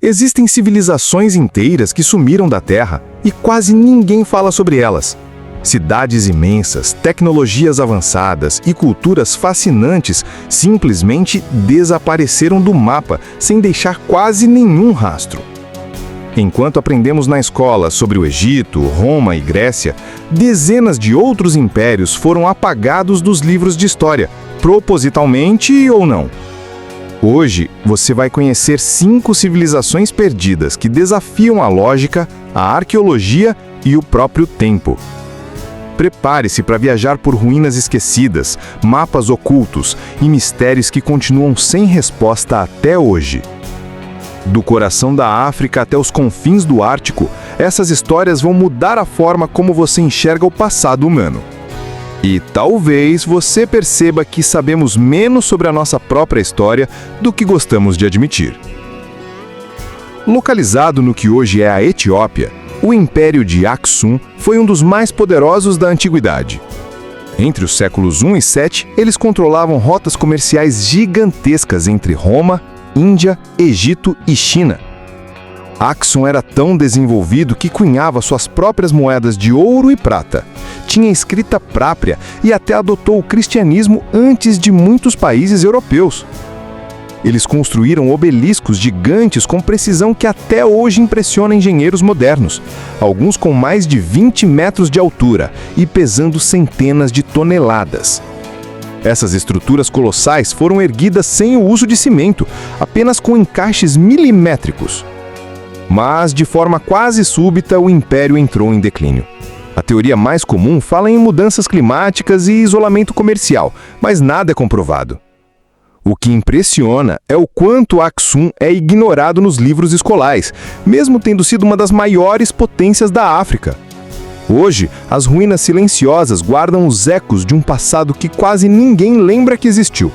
Existem civilizações inteiras que sumiram da Terra e quase ninguém fala sobre elas. Cidades imensas, tecnologias avançadas e culturas fascinantes simplesmente desapareceram do mapa sem deixar quase nenhum rastro. Enquanto aprendemos na escola sobre o Egito, Roma e Grécia, dezenas de outros impérios foram apagados dos livros de história, propositalmente ou não. Hoje, você vai conhecer 5 civilizações perdidas que desafiam a lógica, a arqueologia e o próprio tempo. Prepare-se para viajar por ruínas esquecidas, mapas ocultos e mistérios que continuam sem resposta até hoje. Do coração da África até os confins do Ártico, essas histórias vão mudar a forma como você enxerga o passado humano. E talvez você perceba que sabemos menos sobre a nossa própria história do que gostamos de admitir. Localizado no que hoje é a Etiópia, o Império de Aksum foi um dos mais poderosos da antiguidade. Entre os séculos 1 e 7, eles controlavam rotas comerciais gigantescas entre Roma, Índia, Egito e China. Aksum era tão desenvolvido que cunhava suas próprias moedas de ouro e prata, tinha escrita própria e até adotou o cristianismo antes de muitos países europeus. Eles construíram obeliscos gigantes com precisão que até hoje impressiona engenheiros modernos, alguns com mais de 20 metros de altura e pesando centenas de toneladas. Essas estruturas colossais foram erguidas sem o uso de cimento, apenas com encaixes milimétricos. Mas, de forma quase súbita, o império entrou em declínio. A teoria mais comum fala em mudanças climáticas e isolamento comercial, mas nada é comprovado. O que impressiona é o quanto Aksum é ignorado nos livros escolares, mesmo tendo sido uma das maiores potências da África. Hoje, as ruínas silenciosas guardam os ecos de um passado que quase ninguém lembra que existiu.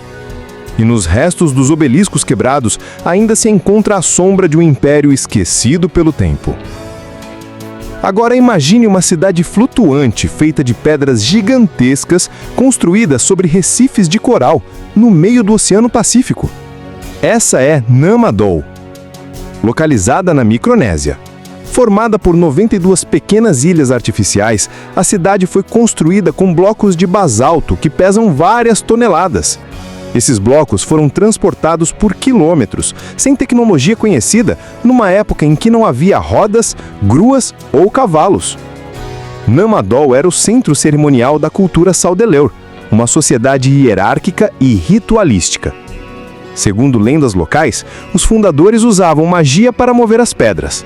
E nos restos dos obeliscos quebrados ainda se encontra a sombra de um império esquecido pelo tempo. Agora imagine uma cidade flutuante feita de pedras gigantescas construída sobre recifes de coral, no meio do Oceano Pacífico. Essa é Nama-Dol, localizada na Micronésia. Formada por 92 pequenas ilhas artificiais, a cidade foi construída com blocos de basalto que pesam várias toneladas. Esses blocos foram transportados por quilômetros, sem tecnologia conhecida, numa época em que não havia rodas, gruas ou cavalos. Nama-Dol era o centro cerimonial da cultura Saudeleur, uma sociedade hierárquica e ritualística. Segundo lendas locais, os fundadores usavam magia para mover as pedras.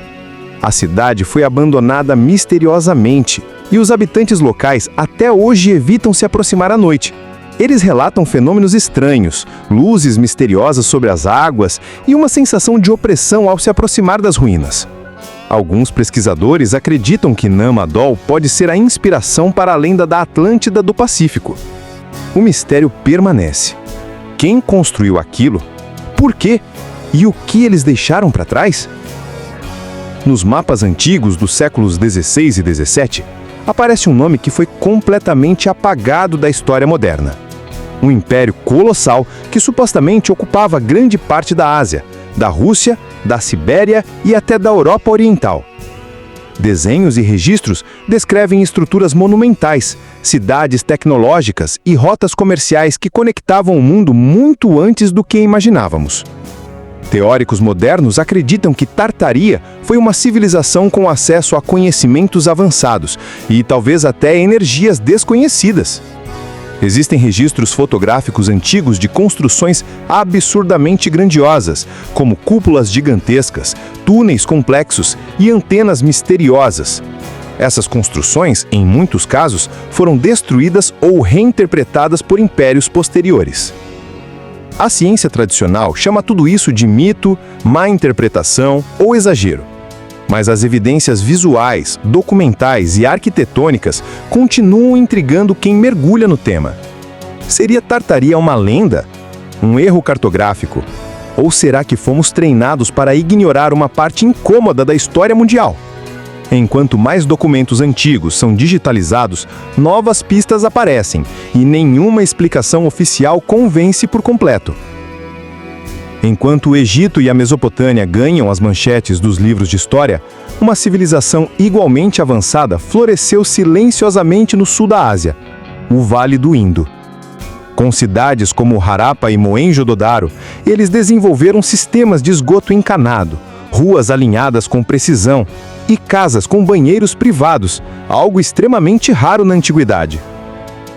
A cidade foi abandonada misteriosamente e os habitantes locais até hoje evitam se aproximar à noite. Eles relatam fenômenos estranhos, luzes misteriosas sobre as águas e uma sensação de opressão ao se aproximar das ruínas. Alguns pesquisadores acreditam que Nama-Dol pode ser a inspiração para a lenda da Atlântida do Pacífico. O mistério permanece. Quem construiu aquilo? Por quê? E o que eles deixaram para trás? Nos mapas antigos dos séculos 16 e 17, aparece um nome que foi completamente apagado da história moderna. Um império colossal que supostamente ocupava grande parte da Ásia, da Rússia, da Sibéria e até da Europa Oriental. Desenhos e registros descrevem estruturas monumentais, cidades tecnológicas e rotas comerciais que conectavam o mundo muito antes do que imaginávamos. Teóricos modernos acreditam que Tartaria foi uma civilização com acesso a conhecimentos avançados e talvez até energias desconhecidas. Existem registros fotográficos antigos de construções absurdamente grandiosas, como cúpulas gigantescas, túneis complexos e antenas misteriosas. Essas construções, em muitos casos, foram destruídas ou reinterpretadas por impérios posteriores. A ciência tradicional chama tudo isso de mito, má interpretação ou exagero. Mas as evidências visuais, documentais e arquitetônicas continuam intrigando quem mergulha no tema. Seria Tartaria uma lenda? Um erro cartográfico? Ou será que fomos treinados para ignorar uma parte incômoda da história mundial? Enquanto mais documentos antigos são digitalizados, novas pistas aparecem e nenhuma explicação oficial convence por completo. Enquanto o Egito e a Mesopotâmia ganham as manchetes dos livros de história, uma civilização igualmente avançada floresceu silenciosamente no sul da Ásia, o Vale do Indo. Com cidades como Harappa e Mohenjo-Daro, eles desenvolveram sistemas de esgoto encanado, ruas alinhadas com precisão e casas com banheiros privados, algo extremamente raro na antiguidade.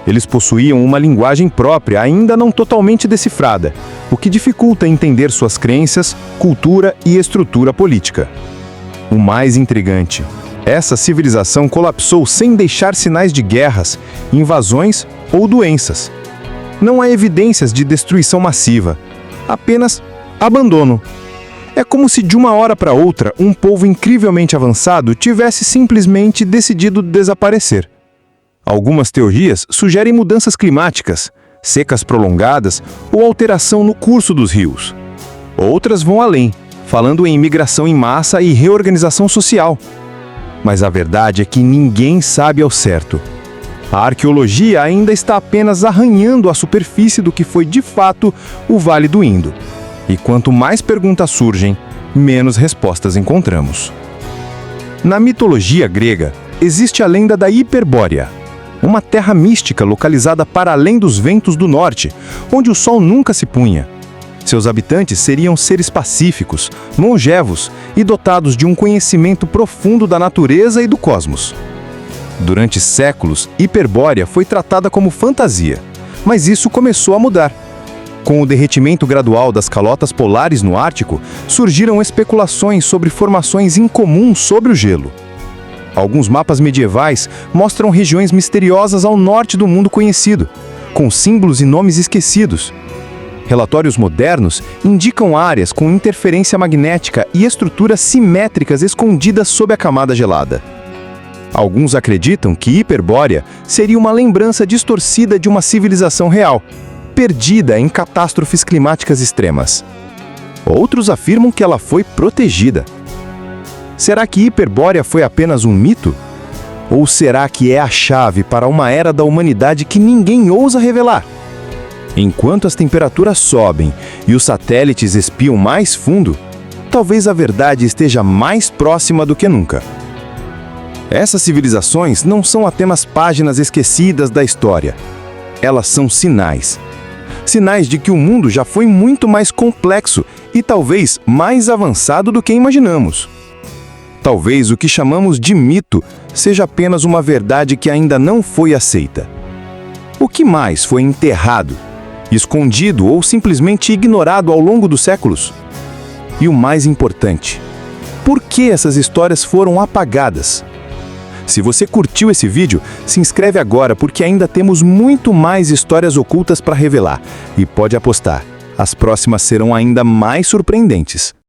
Eles possuíam uma linguagem própria, ainda não totalmente decifrada, o que dificulta entender suas crenças, cultura e estrutura política. O mais intrigante: essa civilização colapsou sem deixar sinais de guerras, invasões ou doenças. Não há evidências de destruição massiva, apenas abandono. É como se de uma hora para outra um povo incrivelmente avançado tivesse simplesmente decidido desaparecer. Algumas teorias sugerem mudanças climáticas, secas prolongadas ou alteração no curso dos rios. Outras vão além, falando em imigração em massa e reorganização social. Mas a verdade é que ninguém sabe ao certo. A arqueologia ainda está apenas arranhando a superfície do que foi de fato o Vale do Indo. E quanto mais perguntas surgem, menos respostas encontramos. Na mitologia grega, existe a lenda da Hiperbórea, uma terra mística localizada para além dos ventos do norte, onde o sol nunca se punha. Seus habitantes seriam seres pacíficos, longevos e dotados de um conhecimento profundo da natureza e do cosmos. Durante séculos, Hiperbórea foi tratada como fantasia, mas isso começou a mudar. Com o derretimento gradual das calotas polares no Ártico, surgiram especulações sobre formações incomuns sobre o gelo. Alguns mapas medievais mostram regiões misteriosas ao norte do mundo conhecido, com símbolos e nomes esquecidos. Relatórios modernos indicam áreas com interferência magnética e estruturas simétricas escondidas sob a camada gelada. Alguns acreditam que Hiperbórea seria uma lembrança distorcida de uma civilização real, perdida em catástrofes climáticas extremas. Outros afirmam que ela foi protegida. Será que Hiperbórea foi apenas um mito? Ou será que é a chave para uma era da humanidade que ninguém ousa revelar? Enquanto as temperaturas sobem e os satélites espiam mais fundo, talvez a verdade esteja mais próxima do que nunca. Essas civilizações não são apenas páginas esquecidas da história. Elas são sinais. Sinais de que o mundo já foi muito mais complexo e talvez mais avançado do que imaginamos. Talvez o que chamamos de mito seja apenas uma verdade que ainda não foi aceita. O que mais foi enterrado, escondido ou simplesmente ignorado ao longo dos séculos? E o mais importante, por que essas histórias foram apagadas? Se você curtiu esse vídeo, se inscreve agora porque ainda temos muito mais histórias ocultas para revelar. E pode apostar, as próximas serão ainda mais surpreendentes.